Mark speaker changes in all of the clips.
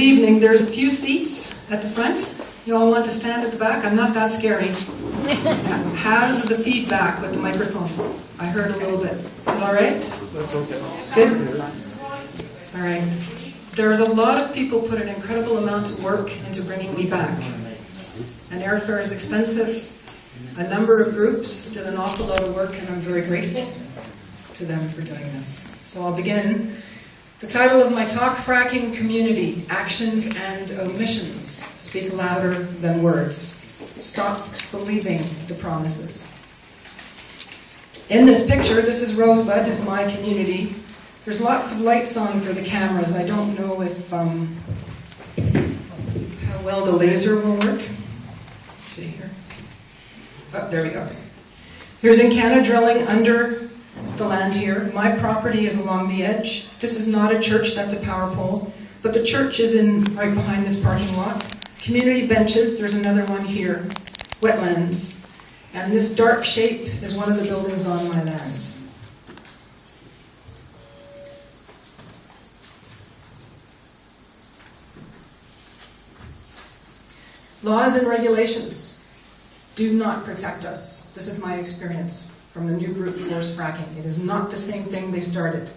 Speaker 1: evening. There's a few seats at the front. You all want to stand at the back? I'm not that scary. How's the feedback with the microphone? I heard a little bit. Is it all right?
Speaker 2: That's okay.
Speaker 1: It's good? All right. There's a lot of people put an incredible amount of work into bringing me back. And airfare is expensive. A number of groups did an awful lot of work, and I'm very grateful to them for doing this. So I'll begin. The title of my talk, Fracking Community, Actions and Omissions Speak Louder Than Words. Stop believing the promises. In this picture, this is Rosebud, is my community. There's lots of lights on for the cameras. I don't know if how well the laser will work. Let's see here. Oh, there we go. Here's Encana drilling under the land here. My property is along the edge. This is not a church, that's a power pole. But the church is right behind this parking lot. Community benches, there's another one here. Wetlands. And this dark shape is one of the buildings on my land. Laws and regulations do not protect us. This is my experience from the new brute force fracking. It is not the same thing they started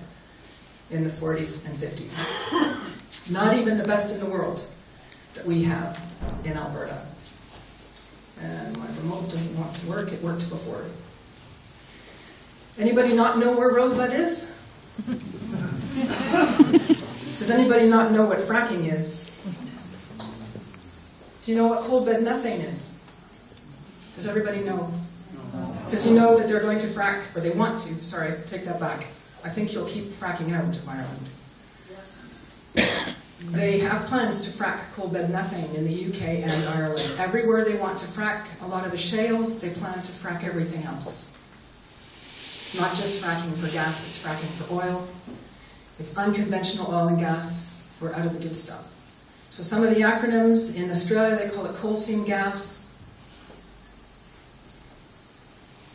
Speaker 1: in the 40s and 50s. Not even the best in the world that we have in Alberta. And my remote doesn't want to work. It worked before. Anybody not know where Rosebud is? Does anybody not know what fracking is? Do you know what coal bed methane is? Does everybody know? Because you know that they're going to frack, or they want to, sorry, take that back. I think you'll keep fracking out of Ireland. They have plans to frack coal bed methane in the UK and Ireland. Everywhere they want to frack a lot of the shales, they plan to frack everything else. It's not just fracking for gas, it's fracking for oil. It's unconventional oil and gas for out of the good stuff. So some of the acronyms, in Australia they call it coal seam gas.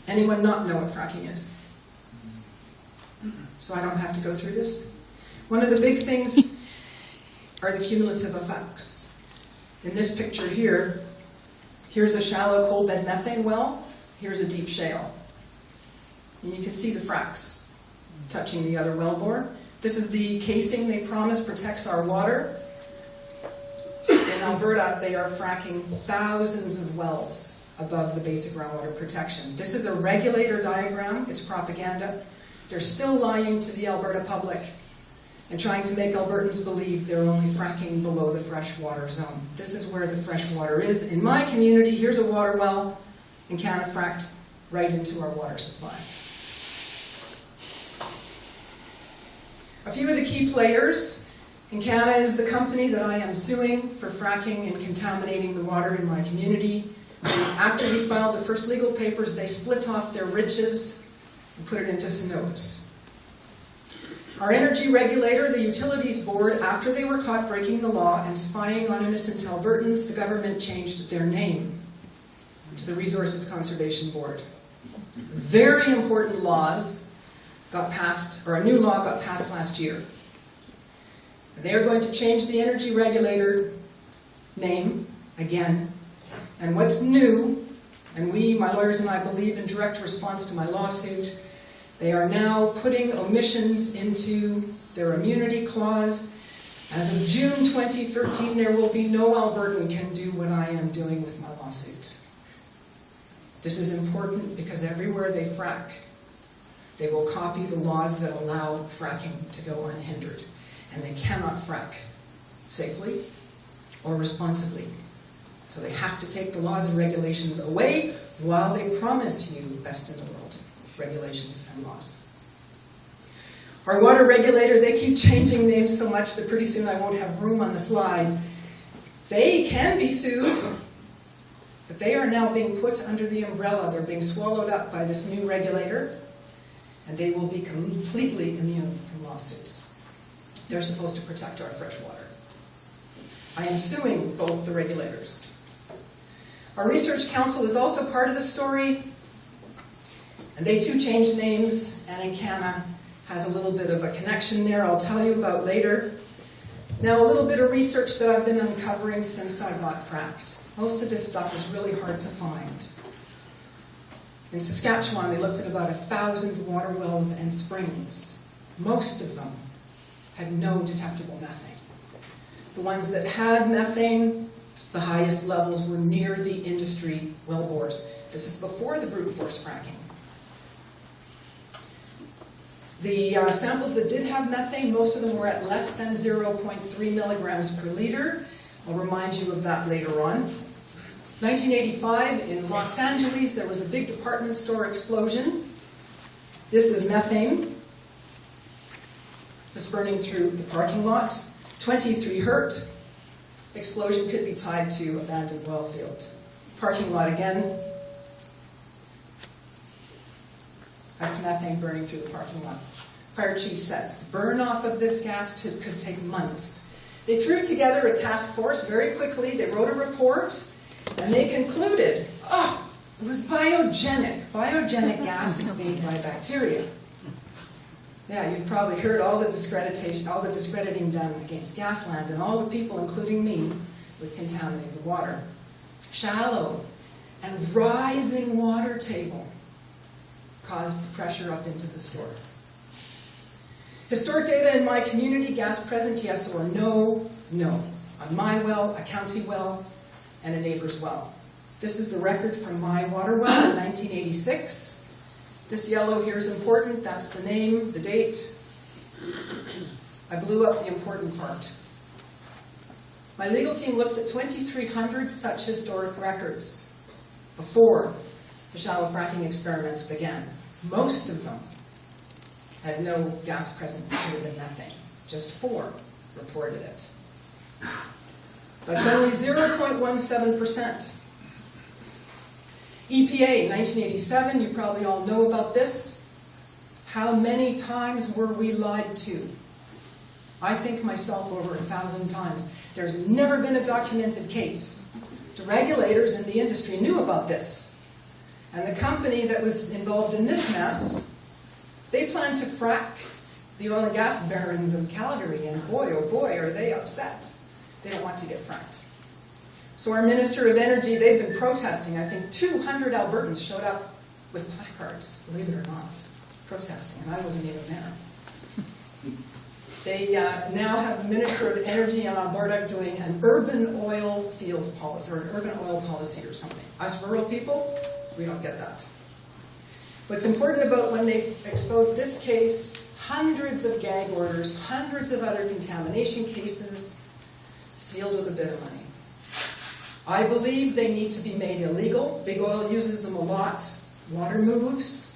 Speaker 1: Anyone not know what fracking is? So I don't have to go through this. One of the big things are the cumulative effects. In this picture here, here's a shallow coal bed methane well, here's a deep shale. And you can see the fracks touching the other wellbore. This is the casing they promise protects our water. In Alberta, they are fracking thousands of wells above the basic groundwater protection. This is a regulator diagram. It's propaganda. They're still lying to the Alberta public and trying to make Albertans believe they're only fracking below the freshwater zone. This is where the fresh water is. In my community, here's a water well, Encana fracked right into our water supply. A few of the key players. Encana is the company that I am suing for fracking and contaminating the water in my community. After we filed the first legal papers, they split off their riches and put it into Synovus. Our energy regulator, the Utilities Board, after they were caught breaking the law and spying on innocent Albertans, the government changed their name to the Resources Conservation Board. Very important laws got passed, or a new law got passed last year. They are going to change the energy regulator name again. And what's new, and we, my lawyers and I, believe in direct response to my lawsuit, they are now putting omissions into their immunity clause. As of June 2013, there will be no Albertan can do what I am doing with my lawsuit. This is important because everywhere they frack, they will copy the laws that allow fracking to go unhindered. And they cannot frack safely or responsibly. So they have to take the laws and regulations away while they promise you best in the world regulations and laws. Our water regulator, they keep changing names so much that pretty soon I won't have room on the slide. They can be sued, but they are now being put under the umbrella. They're being swallowed up by this new regulator, and they will be completely immune from lawsuits. They're supposed to protect our fresh water. I am suing both the regulators. Our research council is also part of the story, and they too changed names, and Encana has a little bit of a connection there I'll tell you about later. Now, a little bit of research that I've been uncovering since I got fracked. Most of this stuff is really hard to find. In Saskatchewan, they looked at about 1,000 water wells and springs. Most of them had no detectable methane. The ones that had methane, the highest levels were near the industry wellbores. This is before the brute force fracking. The samples that did have methane, most of them were at less than 0.3 milligrams per liter. I'll remind you of that later on. 1985, in Los Angeles, there was a big department store explosion. This is methane. It's burning through the parking lot. 23 hurt. Explosion could be tied to abandoned oil fields. Parking lot again. That's methane burning through the parking lot. Fire chief says, the burn-off of this gas could take months. They threw together a task force very quickly. They wrote a report, and they concluded, it was biogenic. Biogenic gas is made by bacteria. Yeah, you've probably heard all the discrediting done against Gasland and all the people, including me, with contaminated water. Shallow and rising water table caused the pressure up into the store. Historic data in my community, gas present, yes or no? No. On my well, a county well, and a neighbor's well. This is the record from my water well in 1986. This yellow here is important. That's the name, the date. I blew up the important part. My legal team looked at 2,300 such historic records before the shallow fracking experiments began. Most of them had no gas present other than methane. Just 4 reported it. That's only 0.17%. EPA, 1987, you probably all know about this. How many times were we lied to? I think myself over 1,000 times. There's never been a documented case. The regulators in the industry knew about this. And the company that was involved in this mess, they planned to frack the oil and gas barons of Calgary, and boy, oh boy, are they upset. They don't want to get fracked. So our Minister of Energy, they've been protesting. I think 200 Albertans showed up with placards, believe it or not, protesting, and I wasn't even there. They now have the Minister of Energy in Alberta doing an urban oil field policy, or an urban oil policy or something. Us rural people, we don't get that. What's important about when they exposed this case, hundreds of gag orders, hundreds of other contamination cases, sealed with a bit of money. I believe they need to be made illegal. Big oil uses them a lot. Water moves.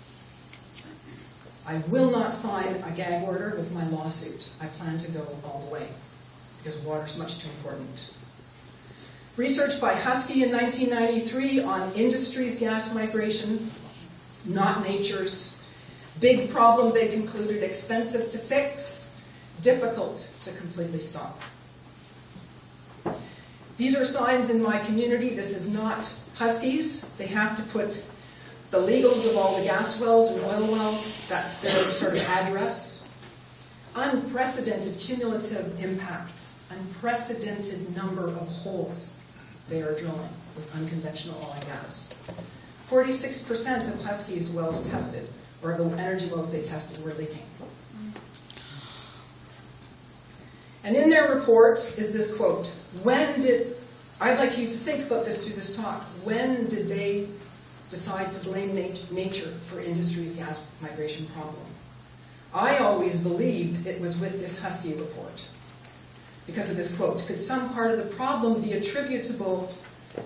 Speaker 1: I will not sign a gag order with my lawsuit. I plan to go all the way because water is much too important. Research by Husky in 1993 on industry's gas migration, not nature's. Big problem, they concluded, expensive to fix, difficult to completely stop. These are signs in my community. This is not Huskies. They have to put the legals of all the gas wells and oil wells. That's their sort of address. Unprecedented cumulative impact. Unprecedented number of holes they are drilling with unconventional oil and gas. 46% of Husky's wells tested, or the energy wells they tested, were leaking. And in their report is this quote, I'd like you to think about this through this talk, when did they decide to blame nature for industry's gas migration problem? I always believed it was with this Husky report. Because of this quote, could some part of the problem be attributable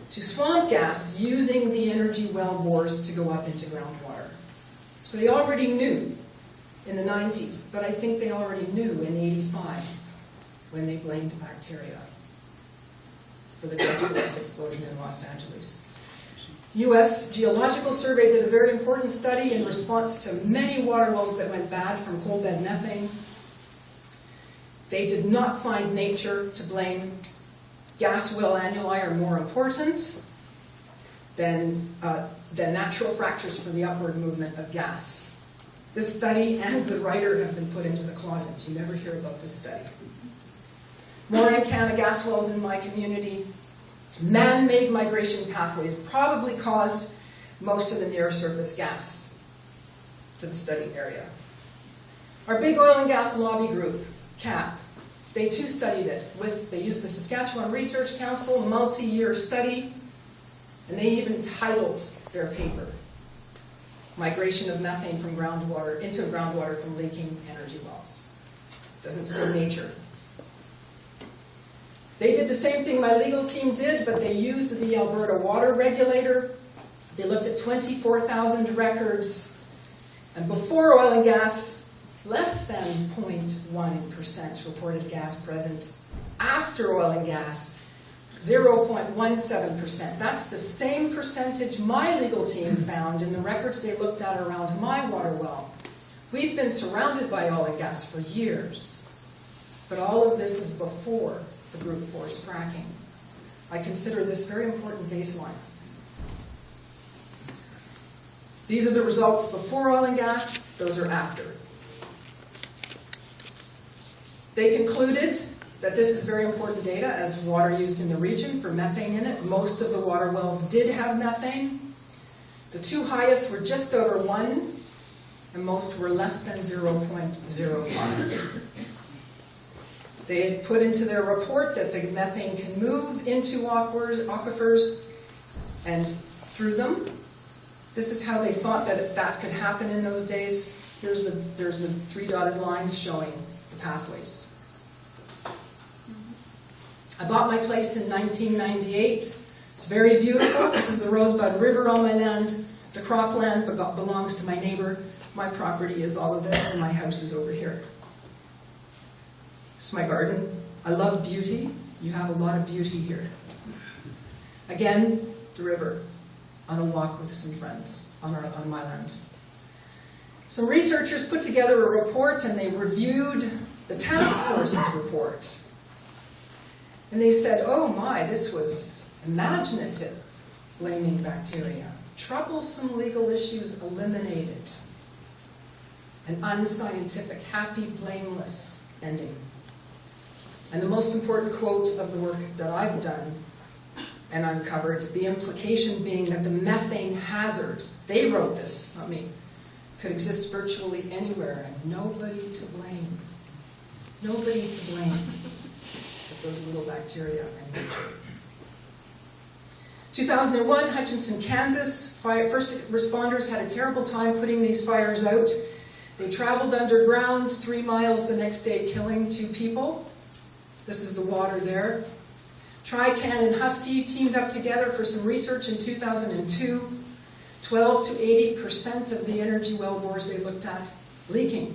Speaker 1: to swamp gas using the energy well bores to go up into groundwater? So they already knew in the 90s, but I think they already knew in 85 when they blamed bacteria for the gas explosion in Los Angeles. U.S. Geological Survey did a very important study in response to many water wells that went bad from coal bed methane. They did not find nature to blame. Gas well annuli are more important than natural fractures for the upward movement of gas. This study and the writer have been put into the closet. You never hear about this study. more Encana gas wells in my community. Man-made migration pathways probably caused most of the near-surface gas to the study area. Our big oil and gas lobby group, CAP, they too studied it. They used the Saskatchewan Research Council multi-year study, and they even titled their paper, Migration of Methane from Groundwater into Groundwater from Leaking Energy Wells. Doesn't say nature. They did the same thing my legal team did, but they used the Alberta Water Regulator. They looked at 24,000 records, and before oil and gas, less than 0.1% reported gas present. After oil and gas, 0.17%. That's the same percentage my legal team found in the records they looked at around my water well. We've been surrounded by oil and gas for years, but all of this is before the brute force fracking. I consider this very important baseline. These are the results before oil and gas, those are after. They concluded that this is very important data as water used in the region for methane in it. Most of the water wells did have methane. The two highest were just over 1, and most were less than 0.05. They had put into their report that the methane can move into aquifers and through them. This is how they thought that could happen in those days. There's the 3 dotted lines showing the pathways. I bought my place in 1998. It's very beautiful. This is the Rosebud River on my land. The cropland belongs to my neighbor. My property is all of this, and my house is over here. This is my garden. I love beauty. You have a lot of beauty here. Again, the river, on a walk with some friends on my land. Some researchers put together a report, and they reviewed the task force's report. And they said, oh my, this was imaginative, blaming bacteria. Troublesome legal issues eliminated. An unscientific, happy, blameless ending. And the most important quote of the work that I've done and uncovered, the implication being that the methane hazard, they wrote this, not me, could exist virtually anywhere and nobody to blame. Nobody to blame. Those little bacteria and nature. 2001, Hutchinson, Kansas. First responders had a terrible time putting these fires out. They traveled underground 3 miles the next day, killing 2 people. This is the water there. Trican and Husky teamed up together for some research in 2002. 12 to 80% of the energy well bores they looked at leaking.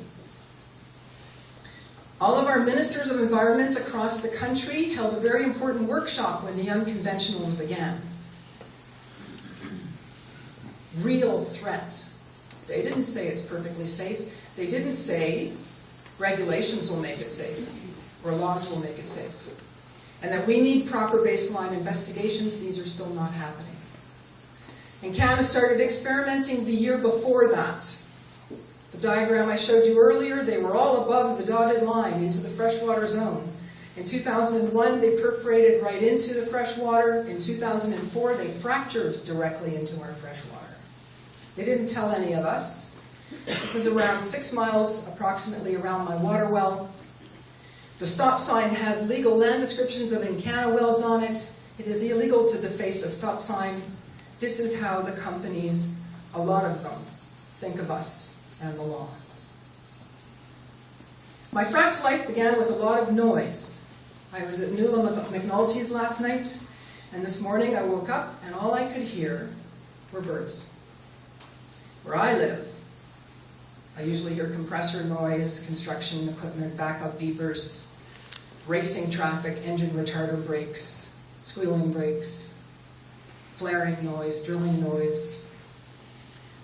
Speaker 1: All of our ministers of environment across the country held a very important workshop when the unconventionals began. Real threat. They didn't say it's perfectly safe. They didn't say regulations will make it safe or laws will make it safe. And that we need proper baseline investigations. These are still not happening. Encana started experimenting the year before that. The diagram I showed you earlier, they were all above the dotted line into the freshwater zone. In 2001, they perforated right into the freshwater. In 2004, they fractured directly into our freshwater. They didn't tell any of us. This is around 6 miles approximately around my water well. The stop sign has legal land descriptions of Encana wells on it. It is illegal to deface a stop sign. This is how the companies, a lot of them, think of us and the law. My frack's life began with a lot of noise. I was at Nuala McNulty's last night, and this morning I woke up and all I could hear were birds. Where I live, I usually hear compressor noise, construction equipment, backup beepers, racing traffic, engine retarder brakes, squealing brakes, flaring noise, drilling noise.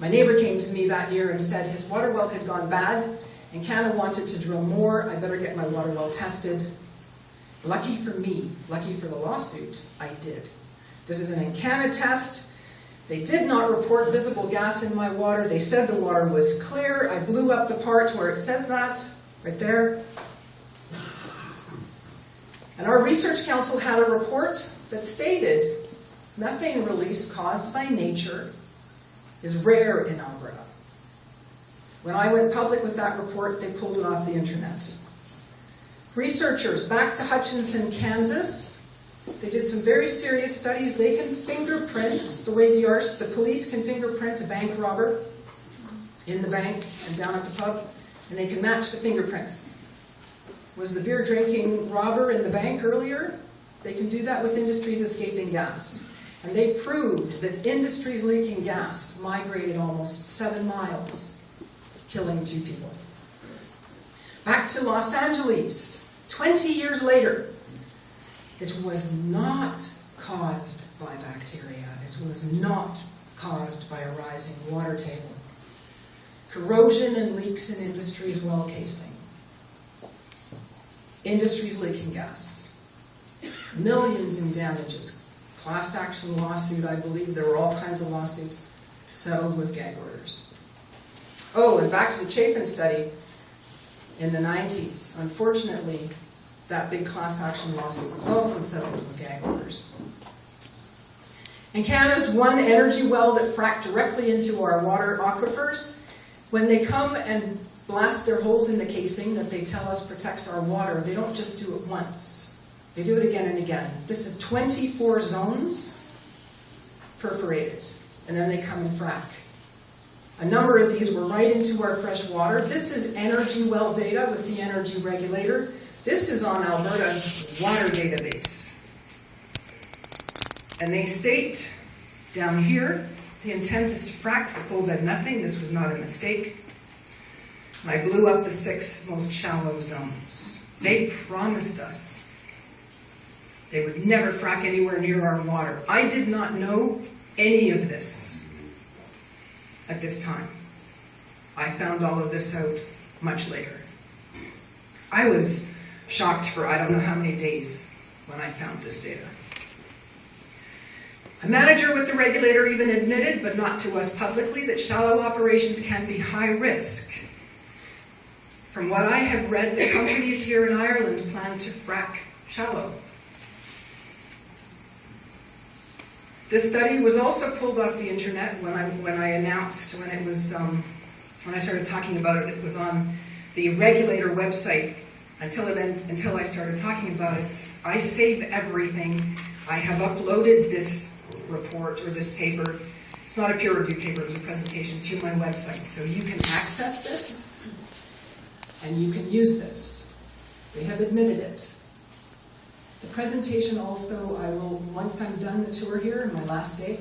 Speaker 1: My neighbor came to me that year and said his water well had gone bad and Encana wanted to drill more. I better get my water well tested. Lucky for me, lucky for the lawsuit, I did. This is an Encana test. They did not report visible gas in my water. They said the water was clear. I blew up the part where it says that, right there. And our research council had a report that stated methane release caused by nature is rare in Alberta. When I went public with that report, they pulled it off the internet. Researchers back to Hutchinson, Kansas, they did some very serious studies. They can fingerprint, the way the police can fingerprint a bank robber in the bank and down at the pub, and they can match the fingerprints. Was the beer drinking robber in the bank earlier? They can do that with industries escaping gas. And they proved that industries leaking gas migrated almost 7 miles, killing 2 people. Back to Los Angeles, 20 years later, it was not caused by bacteria. It was not caused by a rising water table. Corrosion and leaks in industries' well casing. Industries leaking gas. Millions in damages. Class action lawsuit, I believe. There were all kinds of lawsuits settled with gag orders. Oh, and back to the Chafin study in the 90s. Unfortunately, that big class action lawsuit was also settled with gag orders. Encana's one energy well that fracked directly into our water aquifers, when they come and blast their holes in the casing that they tell us protects our water, they don't just do it once. They do it again and again. This is 24 zones perforated, and then they come and frack. A number of these were right into our fresh water. This is energy well data with the Energy Regulator. This is on Alberta Water Database. And they state down here, the intent is to frack for coal bed methane. This was not a mistake. And I blew up the 6 most shallow zones. They promised us they would never frack anywhere near our water. I did not know any of this at this time. I found all of this out much later. I was shocked for I don't know how many days when I found this data. A manager with the regulator even admitted, but not to us publicly, that shallow operations can be high risk. From what I have read, the companies here in Ireland plan to frack shallow. This study was also pulled off the internet when I announced, when I started talking about it. It was on the regulator website until I started talking about it. I save everything. I have uploaded this report or this paper. It's not a peer-reviewed paper, it was a presentation to my website. So you can access this and you can use this. They have admitted it. The presentation also, I will, once I'm done the tour here, my last day,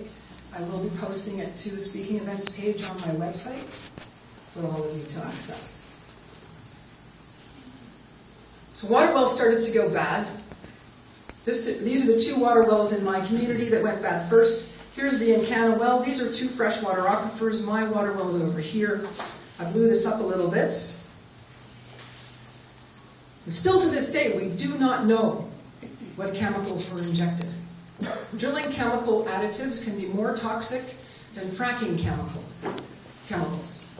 Speaker 1: I will be posting it to the speaking events page on my website for all of you to access. So water wells started to go bad. These are the 2 water wells in my community that went bad first. Here's the Encana well. These are 2 freshwater aquifers. My water well is over here. I blew this up a little bit. And still to this day, we do not know what chemicals were injected. Drilling chemical additives can be more toxic than fracking chemicals.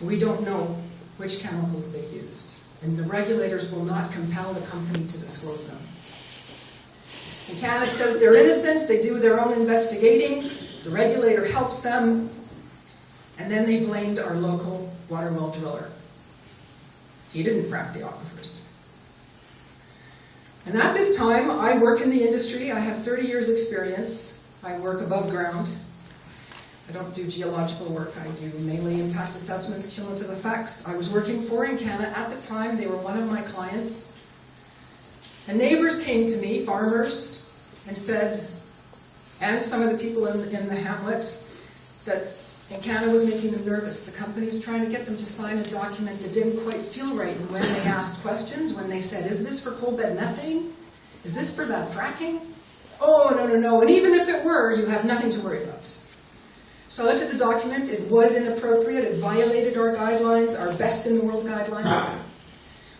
Speaker 1: We don't know which chemicals they used, and the regulators will not compel the company to disclose them. Encana says they're innocent, they do their own investigating, the regulator helps them, and then they blamed our local water well driller. He didn't frack the aquifers. And at this time, I work in the industry. I have 30 years experience. I work above ground. I don't do geological work. I do mainly impact assessments, cumulative effects. I was working for Encana at the time. They were one of my clients. And neighbors came to me, farmers, and said, and some of the people in the hamlet, that Encana was making them nervous. The company was trying to get them to sign a document that didn't quite feel right. And when they asked questions, when they said, is this for coal bed methane? Is this for that fracking? Oh, no. And even if it were, you have nothing to worry about. So I looked at the document. It was inappropriate. It violated our guidelines, our best in the world guidelines.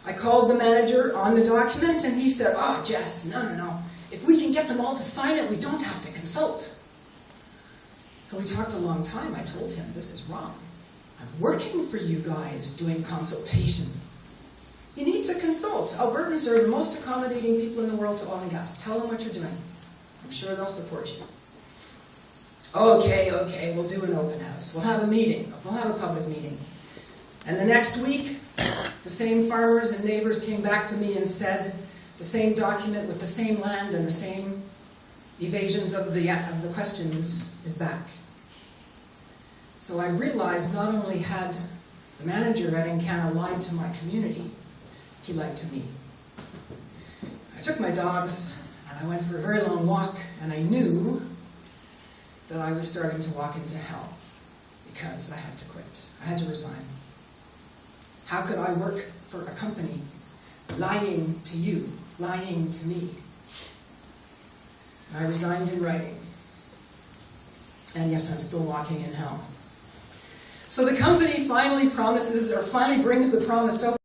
Speaker 1: I called the manager on the document, and he said, oh, Jess, no. If we can get them all to sign it, we don't have to consult. And we talked a long time. I told him, this is wrong. I'm working for you guys doing consultation. You need to consult. consult. Albertans are the most accommodating people in the world to oil and gas. Tell them what you're doing. I'm sure they'll support you. Okay, we'll do an open house. We'll have a meeting. We'll have a public meeting. And the next week, the same farmers and neighbors came back to me and said, the same document with the same land and the same evasions of the questions is back. So I realized not only had the manager at Encana lied to my community, he lied to me. I took my dogs and I went for a very long walk, and I knew that I was starting to walk into hell because I had to quit. I had to resign. How could I work for a company lying to you, lying to me? I resigned in writing. And yes, I'm still walking in hell. So the company finally brings the promised open